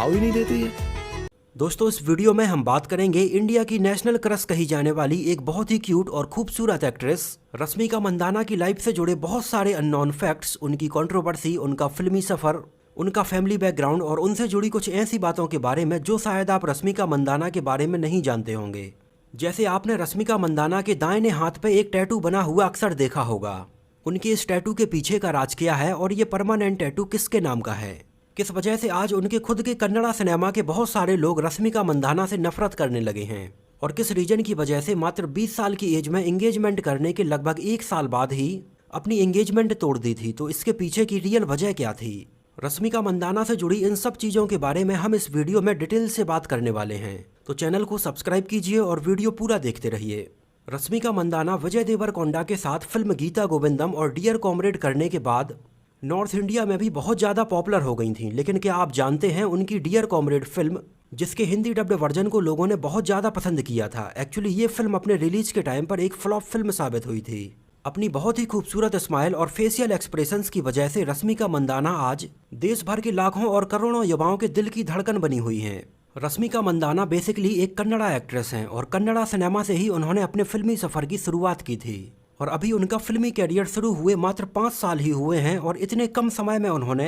भाव ही नहीं देती है। दोस्तों, इस वीडियो में हम बात करेंगे इंडिया की नेशनल क्रश कही जाने वाली एक बहुत ही क्यूट और खूबसूरत एक्ट्रेस रश्मिका मंदाना की लाइफ से जुड़े बहुत सारे अननोन फैक्ट्स, उनकी कंट्रोवर्सी, उनका फिल्मी सफर, उनका फैमिली बैकग्राउंड और उनसे जुड़ी कुछ ऐसी बातों के बारे में जो शायद आप रश्मिका मंदाना के बारे में नहीं जानते होंगे। जैसे आपने रश्मिका मंदाना के दाहिने हाथ पे एक टैटू बना हुआ अक्सर देखा होगा। उनके इस टैटू के पीछे का राज क्या है और ये परमानेंट टैटू किसके नाम का है? किस वजह से आज उनके खुद के कन्नड़ा सिनेमा के बहुत सारे लोग रश्मिका मंदाना से नफरत करने लगे हैं? और किस रीजन की वजह से मात्र 20 साल की एज में एंगेजमेंट करने के लगभग 1 साल बाद ही अपनी एंगेजमेंट तोड़ दी थी? तो इसके पीछे की रियल वजह क्या थी? रश्मिका मंदाना से जुड़ी इन सब चीज़ों के बारे में हम इस वीडियो में डिटेल से बात करने वाले हैं, तो चैनल को सब्सक्राइब कीजिए और वीडियो पूरा देखते रहिए। रश्मिका मंदाना विजय देवरकोंडा के साथ फिल्म गीता गोविंदम और डियर कॉमरेड करने के बाद नॉर्थ इंडिया में भी बहुत ज़्यादा पॉपुलर हो गई थी। लेकिन क्या आप जानते हैं, उनकी डियर कॉमरेड फिल्म, जिसके हिंदी डब्ड वर्जन को लोगों ने बहुत ज़्यादा पसंद किया था, एक्चुअली ये फिल्म अपने रिलीज के टाइम पर एक फ्लॉप फिल्म साबित हुई थी। अपनी बहुत ही खूबसूरत स्माइल और फेशियल एक्सप्रेशंस की वजह से रश्मिका मंदाना आज देश भर के लाखों और करोड़ों युवाओं के दिल की धड़कन बनी हुई हैं। रश्मिका मंदाना बेसिकली एक कन्नड़ा एक्ट्रेस हैं और कन्नड़ा सिनेमा से ही उन्होंने अपने फिल्मी सफ़र की शुरुआत की थी। और अभी उनका फिल्मी कैरियर शुरू हुए मात्र 5 साल ही हुए हैं और इतने कम समय में उन्होंने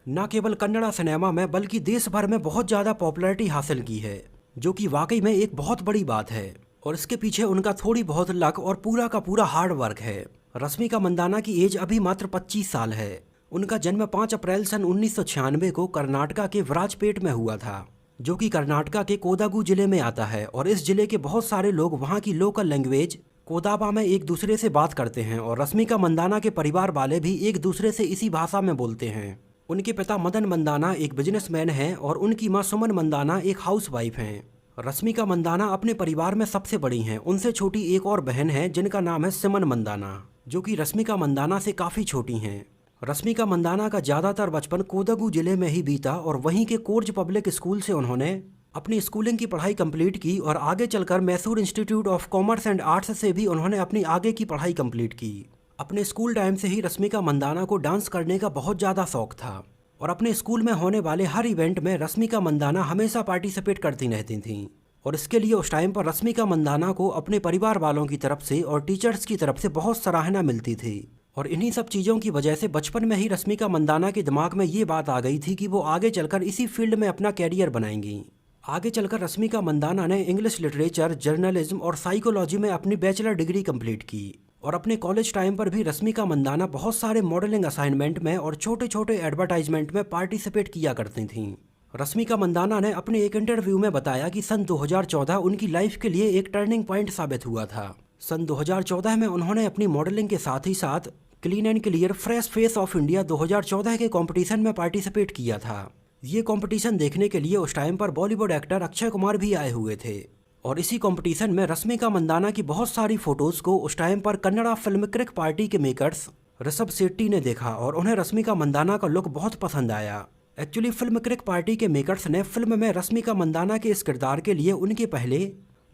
न केवल कन्नड़ा सिनेमा में बल्कि देश भर में बहुत ज़्यादा पॉपुलैरिटी हासिल की है, जो कि वाकई में एक बहुत बड़ी बात है। और इसके पीछे उनका थोड़ी बहुत लक और पूरा का पूरा हार्ड वर्क है। रश्मिका मंदाना की एज अभी मात्र 25 साल है। उनका जन्म 5 अप्रैल सन 1996 को कर्नाटका के वराजपेट में हुआ था, जो कि कर्नाटका के कोडागु जिले में आता है। और इस जिले के बहुत सारे लोग वहाँ की लोकल लैंग्वेज कोदाबा में एक दूसरे से बात करते हैं और रश्मिका मंदाना के परिवार वाले भी एक दूसरे से इसी भाषा में बोलते हैं। उनके पिता मदन मंदाना एक बिजनेसमैन हैं और उनकी मां सुमन मंदाना एक हाउसवाइफ हैं। रश्मिका मंदाना अपने परिवार में सबसे बड़ी हैं। उनसे छोटी एक और बहन है जिनका नाम है सिमन मंदाना, जो कि रश्मिका मंदाना से काफ़ी छोटी हैं। रश्मिका मंदाना का ज़्यादातर बचपन कोडागु जिले में ही बीता और वहीं के कोर्ज पब्लिक स्कूल से उन्होंने अपनी स्कूलिंग की पढ़ाई कंप्लीट की और आगे चलकर Mysore institute of commerce and arts से भी उन्होंने अपनी आगे की पढ़ाई कंप्लीट की। अपने स्कूल टाइम से ही रश्मिका मंदाना को डांस करने का बहुत ज़्यादा शौक था और अपने स्कूल में होने वाले हर इवेंट में रश्मिका मंदाना हमेशा पार्टिसिपेट करती रहती थीं। और इसके लिए उस टाइम पर रश्मिका मंदाना को अपने परिवार वालों की तरफ से और टीचर्स की तरफ से बहुत सराहना मिलती थी। और इन्हीं सब चीज़ों की वजह से बचपन में ही रश्मिका मंदाना के दिमाग में ये बात आ गई थी कि वो आगे चलकर इसी फील्ड में अपना कैरियर बनाएंगी। आगे चलकर रश्मिका मंदाना ने इंग्लिश लिटरेचर, जर्नलिज्म और साइकोलॉजी में अपनी बैचलर डिग्री कंप्लीट की। और अपने कॉलेज टाइम पर भी रश्मिका मंदाना बहुत सारे मॉडलिंग असाइनमेंट में और छोटे छोटे एडवर्टाइजमेंट में पार्टिसिपेट किया करती थीं। रश्मिका मंदाना ने अपने एक इंटरव्यू में बताया कि सन 2014 उनकी लाइफ के लिए एक टर्निंग पॉइंट साबित हुआ था। सन 2014 में उन्होंने अपनी मॉडलिंग के साथ ही साथ clean and clear fresh face of India 2014 के कंपटीशन में पार्टिसिपेट किया था। ये कंपटीशन देखने के लिए उस टाइम पर बॉलीवुड एक्टर अक्षय कुमार भी आए हुए थे। और इसी कंपटीशन में रश्मिका मंदाना की बहुत सारी फोटोज को उस टाइम पर कन्नड़ा फिल्म क्रिक पार्टी के मेकर्स ऋषभ शेट्टी ने देखा और उन्हें रश्मिका मंदाना का लुक बहुत पसंद आया। एक्चुअली फिल्म क्रिक पार्टी के मेकर्स ने फिल्म में रश्मिका मंदाना के इस किरदार के लिए उनके पहले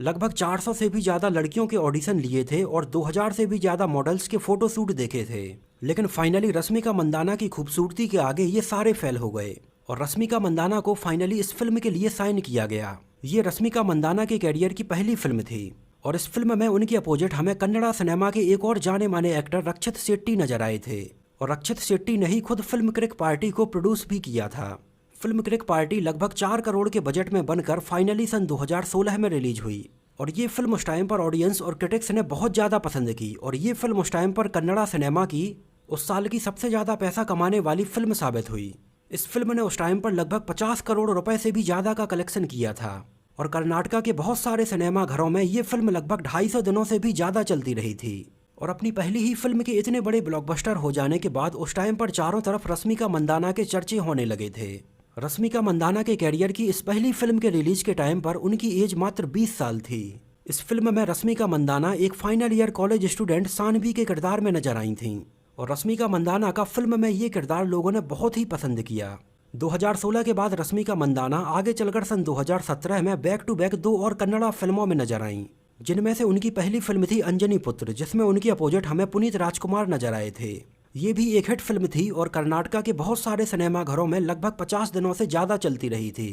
लगभग 400 से भी ज़्यादा लड़कियों के ऑडिशन लिए थे और 2000 से भी ज़्यादा मॉडल्स के फोटोशूट देखे थे। लेकिन फाइनली रश्मिका मंदाना की खूबसूरती के आगे ये सारे फेल हो गए और रश्मिका मंदाना को फाइनली इस फिल्म के लिए साइन किया गया। ये रश्मिका मंदाना के कैरियर की पहली फिल्म थी और इस फिल्म में उनके अपोजिट हमें कन्नड़ा सिनेमा के एक और जाने माने एक्टर रक्षित शेट्टी नजर आए थे। और रक्षित शेट्टी ने ही खुद फिल्म क्रिक पार्टी को प्रोड्यूस भी किया था। फिल्म क्रिक पार्टी लगभग 4 करोड़ के बजट में बनकर फाइनली सन 2016 में रिलीज हुई। और ये फिल्म उस टाइम पर ऑडियंस और क्रिटिक्स ने बहुत ज़्यादा पसंद की और ये फिल्म उस टाइम पर कन्नड़ा सिनेमा की उस साल की सबसे ज़्यादा पैसा कमाने वाली फिल्म साबित हुई। इस फिल्म ने उस टाइम पर लगभग 50 करोड़ रुपए से भी ज़्यादा का कलेक्शन किया था और कर्नाटका के बहुत सारे सिनेमा घरों में ये फिल्म लगभग 250 दिनों से भी ज़्यादा चलती रही थी। और अपनी पहली ही फिल्म के इतने बड़े ब्लॉकबस्टर हो जाने के बाद उस टाइम पर चारों तरफ रश्मिका मंदाना के चर्चे होने लगे थे। रश्मिका मंदाना के कैरियर की इस पहली फिल्म के रिलीज के टाइम पर उनकी एज मात्र 20 साल थी। इस फिल्म में रश्मिका मंदाना एक final year college student Saanvi के किरदार में नजर आई थीं और रश्मिका मंदाना का फिल्म में ये किरदार लोगों ने बहुत ही पसंद किया। 2016 के बाद रश्मिका मंदाना आगे चलकर सन 2017 में बैक टू बैक 2 और कन्नड़ा फिल्मों में नजर आईं, जिनमें से उनकी पहली फिल्म थी अंजनी पुत्र, जिसमें उनकी अपोजिट हमें पुनीत राजकुमार नजर आए थे। ये भी एक हिट फिल्म थी और कर्नाटका के बहुत सारे सिनेमा घरों में लगभग 50 दिनों से ज़्यादा चलती रही थी।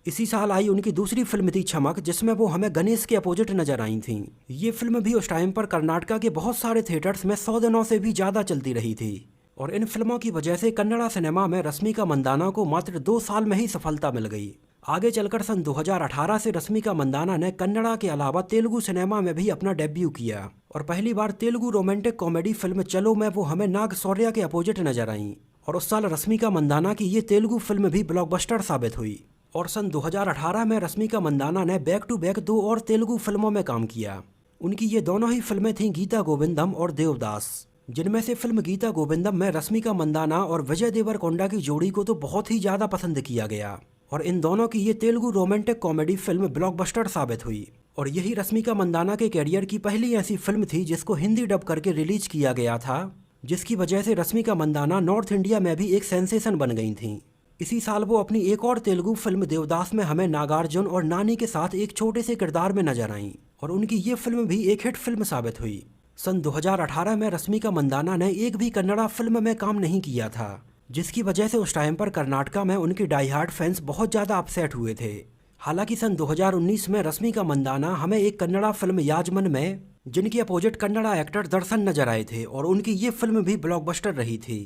इसी साल आई उनकी दूसरी फिल्म थी चमक, जिसमें वो हमें गणेश के अपोजिट नजर आई थी। ये फिल्म भी उस टाइम पर कर्नाटका के बहुत सारे थिएटर्स में 100 दिनों से भी ज़्यादा चलती रही थी और इन फिल्मों की वजह से कन्नड़ा सिनेमा में रश्मिका मंदाना को मात्र 2 साल में ही सफलता मिल गई। आगे चलकर सन 2018 से रश्मिका मंदाना ने कन्नड़ा के अलावा तेलुगु सिनेमा में भी अपना डेब्यू किया और पहली बार तेलुगु रोमांटिक कॉमेडी फिल्म चलो में वो हमें नाग शौर्य के अपोजिट नजर आई और उस साल रश्मिका मंदाना की ये तेलुगु फिल्म भी ब्लॉकबस्टर साबित हुई। और सन 2018 में रश्मिका मंदाना ने बैक टू बैक 2 और तेलुगु फिल्मों में काम किया। उनकी ये दोनों ही फिल्में थीं गीता गोविंदम और देवदास, जिनमें से फिल्म गीता गोविंदम में रश्मिका मंदाना और विजय देवरकोंडा की जोड़ी को तो बहुत ही ज़्यादा पसंद किया गया और इन दोनों की ये Telugu romantic comedy film blockbuster साबित हुई। और यही रश्मिका मंदाना के कैरियर की पहली ऐसी फिल्म थी जिसको हिंदी डब करके रिलीज किया गया था, जिसकी वजह से रश्मिका मंदाना नॉर्थ इंडिया में भी एक सेंसेशन बन गई थी। इसी साल वो अपनी एक और तेलुगु फिल्म देवदास में हमें नागार्जुन और नानी के साथ एक छोटे से किरदार में नजर आईं और उनकी ये फिल्म भी एक हिट फिल्म साबित हुई। सन 2018 में रश्मिका मंदाना ने एक भी कन्नड़ा फिल्म में काम नहीं किया था, जिसकी वजह से उस टाइम पर कर्नाटका में उनके डाई हार्ड फैंस बहुत ज़्यादा अपसेट हुए थे। हालांकि सन 2019 में रश्मिका मंदाना हमें एक कन्नड़ा फिल्म याजमन में जिनके अपोजिट कन्नड़ा एक्टर दर्शन नजर आए थे और उनकी ये फिल्म भी ब्लॉकबस्टर रही थी।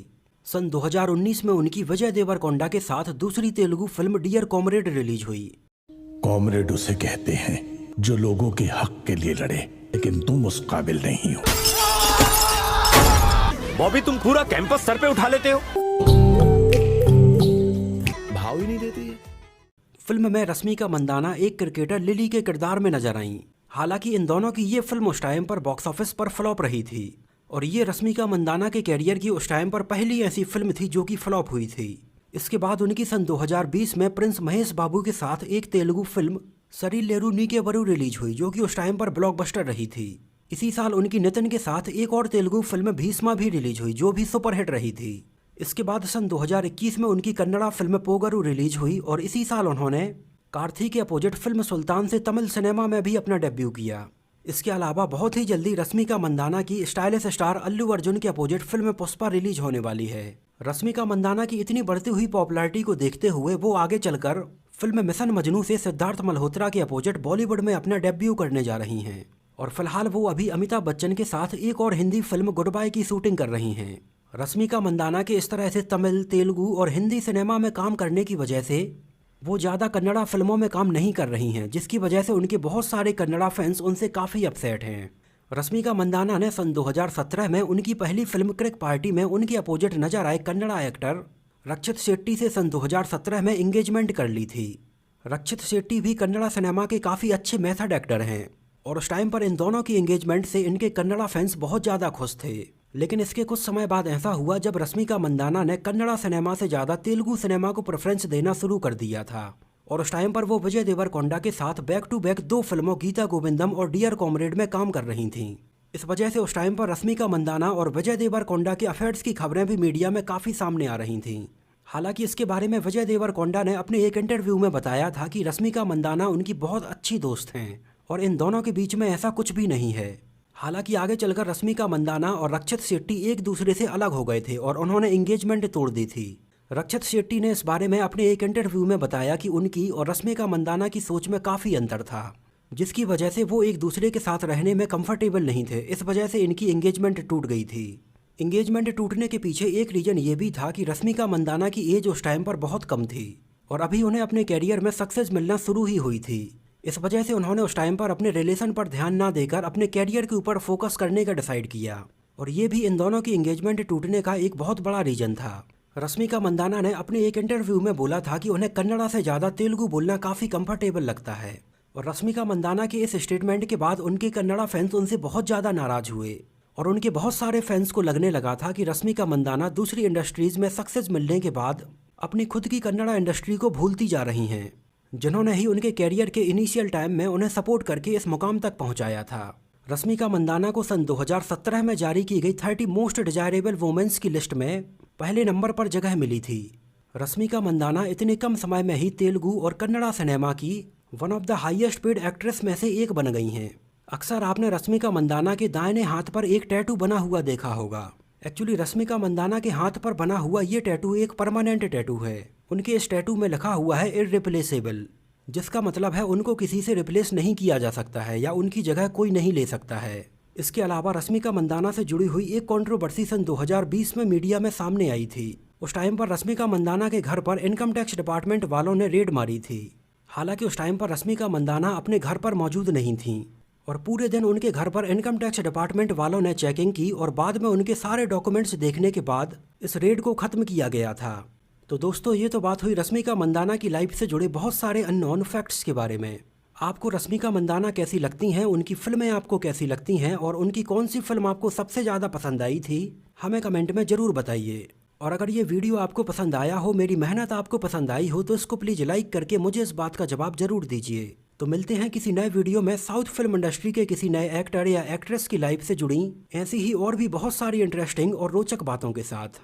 सन 2019 में उनकी विजय देवरकोंडा के साथ दूसरी Telugu film Dear Comrade release हुई। कॉमरेड उसे कहते हैं जो लोगों के हक के लिए लड़े, लेकिन तुम उस काबिल नहीं हो। बॉबी, तुम पूरा कैंपस सर पे उठा लेते हो, भाव ही नहीं देती है। फिल्म में रश्मिका मंदाना एक क्रिकेटर लिली के किरदार में नजर आईं। हालांकि इन दोनों की ये फिल्म उस टाइम पर बॉक्स ऑफिस पर फ्लॉप रही थी और ये रश्मिका मंदाना के कैरियर की उस टाइम पर पहली ऐसी फिल्म थी जो कि फ्लॉप हुई थी। इसके बाद उनकी सन 2020 में प्रिंस महेश बाबू के साथ एक तेलुगु फिल्म सरीलेरू नीके वरू रिलीज हुई, जो कि उस टाइम पर ब्लॉकबस्टर रही थी। इसी साल उनकी नितिन के साथ एक और तेलुगु फिल्म भीष्मा भी रिलीज हुई, जो भी सुपरहिट रही थी। इसके बाद सन 2021 में उनकी कन्नड़ा फिल्म पोगरू रिलीज हुई और इसी साल उन्होंने कार्थिक के अपोजिट फिल्म सुल्तान से तमिल सिनेमा में भी अपना डेब्यू किया। इसके अलावा बहुत ही जल्दी रश्मिका मंदाना की स्टाइलिश स्टार अल्लू अर्जुन के अपोजिट फिल्म पुष्पा रिलीज होने वाली है। रश्मिका मंदाना की इतनी बढ़ती हुई पॉपुलैरिटी को देखते हुए वो आगे चलकर फिल्म मिशन मजनू से सिद्धार्थ मल्होत्रा के अपोजिट बॉलीवुड में अपना डेब्यू करने जा रही हैं और फिलहाल वो अभी अमिताभ बच्चन के साथ एक और हिंदी फिल्म गुड बाय की शूटिंग कर रही हैं। रश्मिका मंदाना के इस तरह से तमिल, तेलुगु और हिंदी सिनेमा में काम करने की वजह से वो ज़्यादा कन्नड़ा फिल्मों में काम नहीं कर रही हैं, जिसकी वजह से उनके बहुत सारे कन्नड़ा फैंस उनसे काफ़ी अपसेट हैं। रश्मिका मंदाना ने सन 2017 में उनकी पहली फिल्म क्रिक पार्टी में उनके अपोजिट नजर आए कन्नड़ा एक्टर रक्षित शेट्टी से सन 2017 में एंगेजमेंट कर ली थी। रक्षित शेट्टी भी कन्नड़ा सिनेमा के काफ़ी अच्छे मेथड एक्टर हैं और उस टाइम पर इन दोनों की एंगेजमेंट से इनके कन्नड़ा फैंस बहुत ज़्यादा खुश थे। लेकिन इसके कुछ समय बाद ऐसा हुआ जब रश्मिका मंदाना ने कन्नड़ा सिनेमा से ज़्यादा तेलुगु सिनेमा को प्रेफरेंस देना शुरू कर दिया था और उस टाइम पर वो विजय देवरकोंडा के साथ बैक टू बैक 2 फिल्मों गीता गोविंदम और डियर कॉमरेड में काम कर रही थीं। इस वजह से उस टाइम पर रश्मिका मंदाना और विजय देवरकोंडा के अफेयर्स की खबरें भी मीडिया में काफ़ी सामने आ रही थीं। हालांकि इसके बारे में विजय देवरकोंडा ने अपने एक इंटरव्यू में बताया था कि रश्मिका मंदाना उनकी बहुत अच्छी दोस्त हैं और इन दोनों के बीच में ऐसा कुछ भी नहीं है। हालांकि आगे चलकर रश्मिका मंदाना और रक्षित शेट्टी एक दूसरे से अलग हो गए थे और उन्होंने एंगेजमेंट तोड़ दी थी। रक्षित शेट्टी ने इस बारे में अपने एक इंटरव्यू में बताया कि उनकी और रश्मिका मंदाना की सोच में काफ़ी अंतर था, जिसकी वजह से वो एक दूसरे के साथ रहने में कंफर्टेबल नहीं थे। इस वजह से इनकी एंगेजमेंट टूट गई थी। एंगेजमेंट टूटने के पीछे एक रीज़न ये भी था कि रश्मिका मंदाना की एज उस टाइम पर बहुत कम थी और अभी उन्हें अपने कैरियर में सक्सेस मिलना शुरू ही हुई थी। इस वजह से उन्होंने उस टाइम पर अपने रिलेशन पर ध्यान ना देकर अपने कैरियर के ऊपर फोकस करने का डिसाइड किया और ये भी इन दोनों की एंगेजमेंट टूटने का एक बहुत बड़ा रीज़न था। रश्मिका मंदाना ने अपने एक इंटरव्यू में बोला था कि उन्हें कन्नड़ा से ज़्यादा तेलुगु बोलना काफ़ी कंफर्टेबल लगता है और रश्मिका मंदाना के इस स्टेटमेंट के बाद उनके कन्नड़ा फैंस उनसे बहुत ज़्यादा नाराज़ हुए और उनके बहुत सारे फैंस को लगने लगा था कि रश्मिका मंदाना दूसरी इंडस्ट्रीज़ में सक्सेस मिलने के बाद अपनी खुद की कन्नड़ा इंडस्ट्री को भूलती जा रही हैं, जिन्होंने ही उनके कैरियर के इनिशियल टाइम में उन्हें सपोर्ट करके इस मुकाम तक पहुंचाया था। रश्मिका मंदाना को सन 2017 में जारी की गई 30 मोस्ट डिजायरेबल वुमेन्स की लिस्ट में पहले नंबर पर जगह मिली थी। रश्मिका मंदाना इतने कम समय में ही तेलुगु और कन्नड़ा सिनेमा की one of the highest paid actress में से एक बन गई हैं। अक्सर आपने रश्मिका मंदाना के दाहिने हाथ पर एक टैटू बना हुआ देखा होगा। एक्चुअली रश्मिका मंदाना के हाथ पर बना हुआ ये टैटू एक परमानेंट टैटू है। उनके इस टैटू में लिखा हुआ है इररिप्लेसेबल। जिसका मतलब है उनको किसी से रिप्लेस नहीं किया जा सकता है या उनकी जगह कोई नहीं ले सकता है। इसके अलावा रश्मिका मंदाना से जुड़ी हुई एक कंट्रोवर्सी सन 2020 में मीडिया में सामने आई थी। उस टाइम पर रश्मिका मंदाना के घर पर इनकम टैक्स डिपार्टमेंट वालों ने रेड मारी थी। हालांकि उस टाइम पर रश्मिका मंदाना अपने घर पर मौजूद नहीं थीं और पूरे दिन उनके घर पर इनकम टैक्स डिपार्टमेंट वालों ने चेकिंग की और बाद में उनके सारे डॉक्यूमेंट्स देखने के बाद इस रेड को ख़त्म किया गया था। तो दोस्तों, ये तो बात हुई रश्मिका मंदाना की लाइफ से जुड़े बहुत सारे अननोन फैक्ट्स के बारे में। आपको रश्मिका मंदाना कैसी लगती हैं, उनकी फिल्में आपको कैसी लगती हैं और उनकी कौन सी फिल्म आपको सबसे ज़्यादा पसंद आई थी, हमें कमेंट में ज़रूर बताइए। और अगर ये वीडियो आपको पसंद आया हो, मेरी मेहनत आपको पसंद आई हो, तो इसको प्लीज़ लाइक करके मुझे इस बात का जवाब ज़रूर दीजिए। तो मिलते हैं किसी नए वीडियो में साउथ फिल्म इंडस्ट्री के किसी नए एक्टर या एक्ट्रेस की लाइफ से जुड़ी ऐसी ही और भी बहुत सारी इंटरेस्टिंग और रोचक बातों के साथ।